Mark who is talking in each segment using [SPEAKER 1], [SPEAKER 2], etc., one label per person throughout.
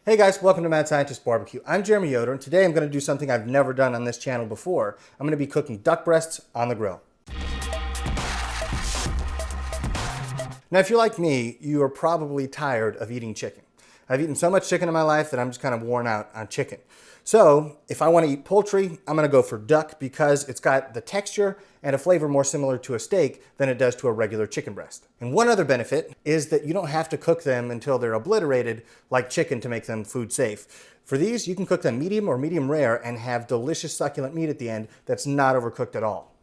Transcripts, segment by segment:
[SPEAKER 1] Hey guys, welcome to Mad Scientist BBQ. I'm Jeremy Yoder, and today I'm going to do something I've never done on this channel before. I'm going to be cooking duck breasts on the grill. Now, if you're like me, you are probably tired of eating chicken. I've eaten so much chicken in my life that I'm just kind of worn out on chicken. So if I want to eat poultry, I'm going to go for duck because it's got the texture and a flavor more similar to a steak than it does to a regular chicken breast. And one other benefit is that you don't have to cook them until they're obliterated like chicken to make them food safe. For these, you can cook them medium or medium rare and have delicious succulent meat at the end that's not overcooked at all.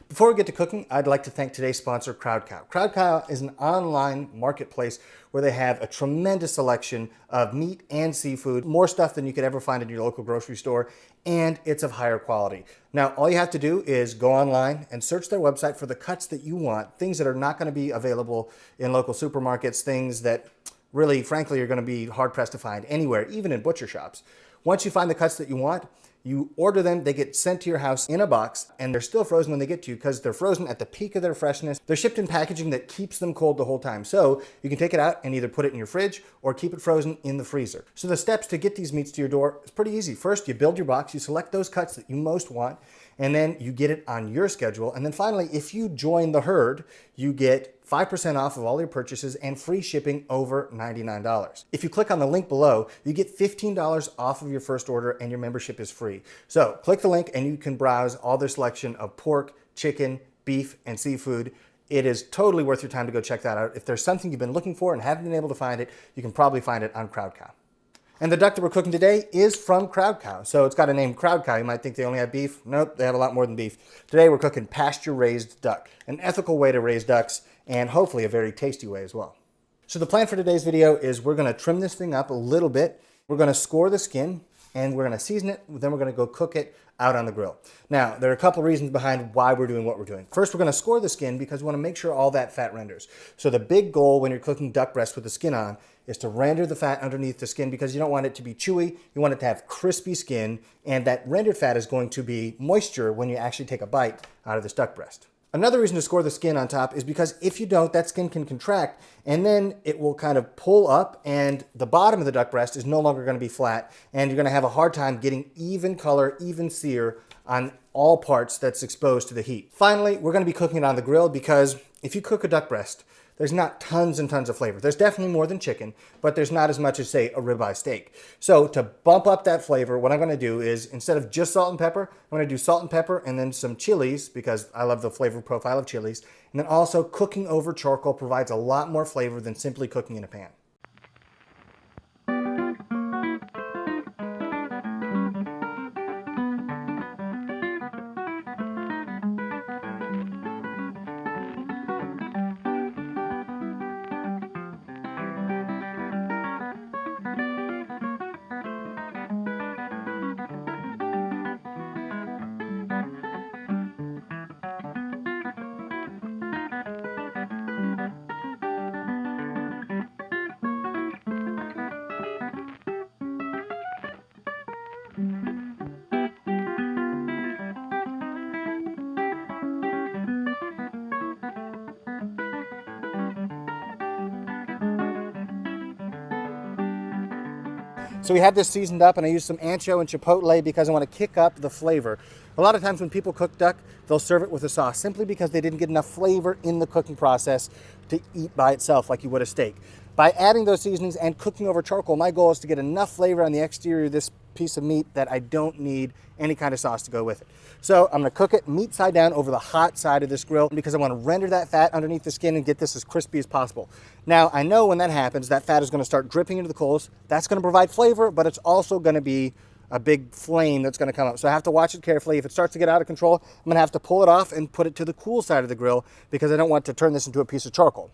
[SPEAKER 1] Before we get to cooking, I'd like to thank today's sponsor, CrowdCow. CrowdCow is an online marketplace where they have a tremendous selection of meat and seafood, more stuff than you could ever find in your local grocery store, and it's of higher quality. Now, all you have to do is go online and search their website for the cuts that you want, things that are not going to be available in local supermarkets, things that really, frankly, are going to be hard-pressed to find anywhere, even in butcher shops. Once you find the cuts that you want, you order them, they get sent to your house in a box, and they're still frozen when they get to you because they're frozen at the peak of their freshness. They're shipped in packaging that keeps them cold the whole time. So you can take it out and either put it in your fridge or keep it frozen in the freezer. So the steps to get these meats to your door is pretty easy. First, you build your box, you select those cuts that you most want, and then you get it on your schedule. And then finally, if you join the herd, you get 5% off of all your purchases and free shipping over $99. If you click on the link below, you get $15 off of your first order and your membership is free. So click the link and you can browse all their selection of pork, chicken, beef, and seafood. It is totally worth your time to go check that out. If there's something you've been looking for and haven't been able to find it, you can probably find it on CrowdCow. And the duck that we're cooking today is from CrowdCow. So it's got a name CrowdCow. You might think they only have beef. Nope, they have a lot more than beef. Today we're cooking pasture-raised duck, an ethical way to raise ducks and hopefully a very tasty way as well. So the plan for today's video is we're gonna trim this thing up a little bit. We're gonna score the skin and we're gonna season it. Then we're gonna go cook it out on the grill. Now, there are a couple reasons behind why we're doing what we're doing. First, we're gonna score the skin because we wanna make sure all that fat renders. So the big goal when you're cooking duck breast with the skin on is to render the fat underneath the skin because you don't want it to be chewy. You want it to have crispy skin, and that rendered fat is going to be moisture when you actually take a bite out of this duck breast. Another reason to score the skin on top is because if you don't, that skin can contract and then it will kind of pull up and the bottom of the duck breast is no longer going to be flat and you're going to have a hard time getting even color, even sear on all parts that's exposed to the heat. Finally, we're going to be cooking it on the grill because if you cook a duck breast, there's not tons and tons of flavor. There's definitely more than chicken, but there's not as much as, say, a ribeye steak. So to bump up that flavor, what I'm gonna do is, instead of just salt and pepper, I'm gonna do salt and pepper and then some chilies, because I love the flavor profile of chilies. And then also cooking over charcoal provides a lot more flavor than simply cooking in a pan. So we have this seasoned up and I use some ancho and chipotle because I want to kick up the flavor. A lot of times when people cook duck, they'll serve it with a sauce simply because they didn't get enough flavor in the cooking process to eat by itself like you would a steak. By adding those seasonings and cooking over charcoal, my goal is to get enough flavor on the exterior of this piece of meat that I don't need any kind of sauce to go with it. So I'm gonna cook it meat side down over the hot side of this grill because I wanna render that fat underneath the skin and get this as crispy as possible. Now, I know when that happens, that fat is gonna start dripping into the coals. That's gonna provide flavor, but it's also gonna be a big flame that's gonna come up. So I have to watch it carefully. If it starts to get out of control, I'm gonna have to pull it off and put it to the cool side of the grill because I don't want to turn this into a piece of charcoal.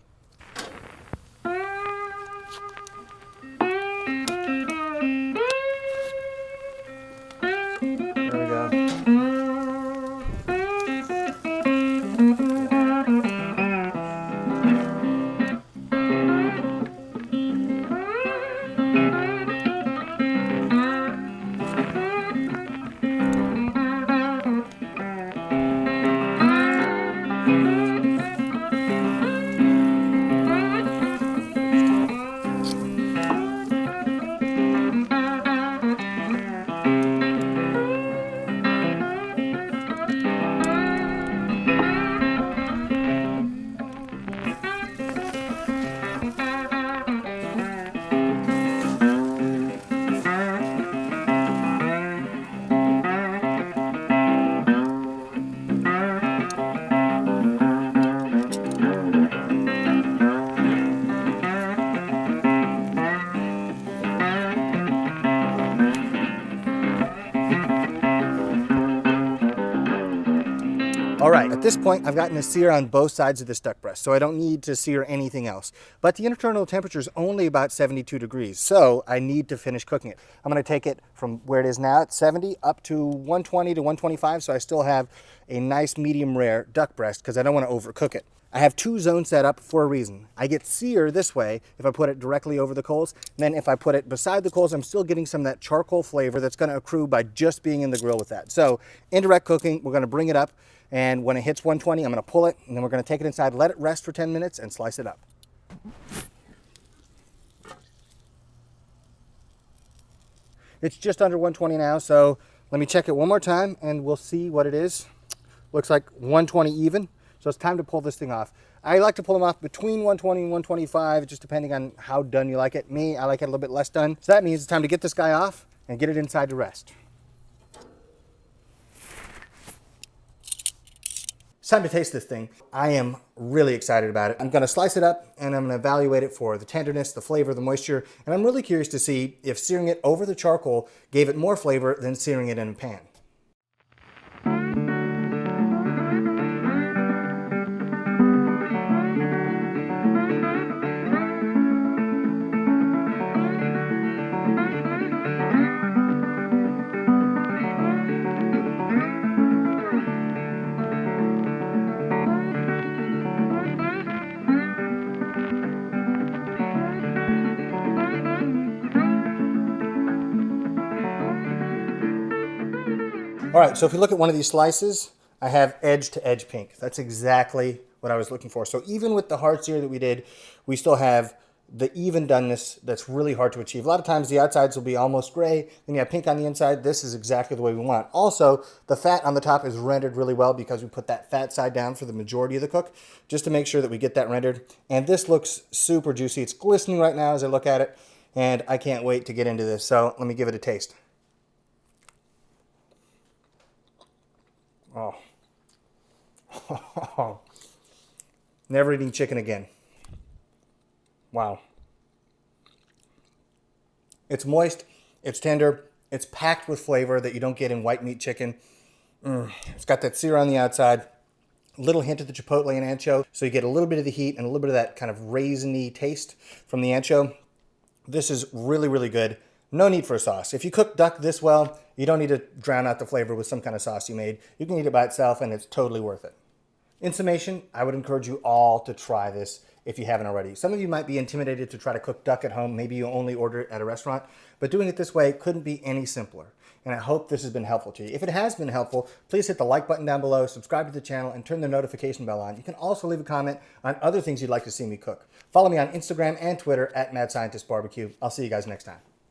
[SPEAKER 1] All right, at this point, I've gotten a sear on both sides of this duck breast, so I don't need to sear anything else. But the internal temperature is only about 72 degrees, so I need to finish cooking it. I'm gonna take it from where it is now at 70 up to 120 to 125, so I still have a nice medium rare duck breast because I don't wanna overcook it. I have 2 zones set up for a reason. I get sear this way if I put it directly over the coals. And then if I put it beside the coals, I'm still getting some of that charcoal flavor that's gonna accrue by just being in the grill with that. So indirect cooking, we're gonna bring it up, and when it hits 120, I'm gonna pull it, and then we're gonna take it inside, let it rest for 10 minutes, and slice it up. It's just under 120 now, so let me check it one more time, and we'll see what it is. Looks like 120 even. So it's time to pull this thing off. I like to pull them off between 120 and 125, just depending on how done you like it. Me, I like it a little bit less done. So that means it's time to get this guy off and get it inside to rest. It's time to taste this thing. I am really excited about it. I'm gonna slice it up and I'm gonna evaluate it for the tenderness, the flavor, the moisture, and I'm really curious to see if searing it over the charcoal gave it more flavor than searing it in a pan. All right, so if you look at one of these slices, I have edge to edge pink. That's exactly what I was looking for. So even with the hard sear that we did, we still have the even doneness that's really hard to achieve. A lot of times the outsides will be almost gray, then you have pink on the inside. This is exactly the way we want. Also, the fat on the top is rendered really well because we put that fat side down for the majority of the cook, just to make sure that we get that rendered. And this looks super juicy. It's glistening right now as I look at it, and I can't wait to get into this. So let me give it a taste. Oh, never eating chicken again. Wow. It's moist, it's tender, it's packed with flavor that you don't get in white meat chicken. It's got that sear on the outside, a little hint of the chipotle and ancho, so you get a little bit of the heat and a little bit of that kind of raisiny taste from the ancho. This is really, really good. No need for a sauce. If you cook duck this well, you don't need to drown out the flavor with some kind of sauce you made. You can eat it by itself and it's totally worth it. In summation, I would encourage you all to try this if you haven't already. Some of you might be intimidated to try to cook duck at home. Maybe you only order it at a restaurant, but doing it this way couldn't be any simpler. And I hope this has been helpful to you. If it has been helpful, please hit the like button down below, subscribe to the channel, and turn the notification bell on. You can also leave a comment on other things you'd like to see me cook. Follow me on Instagram and Twitter at Mad Scientist BBQ. I'll see you guys next time.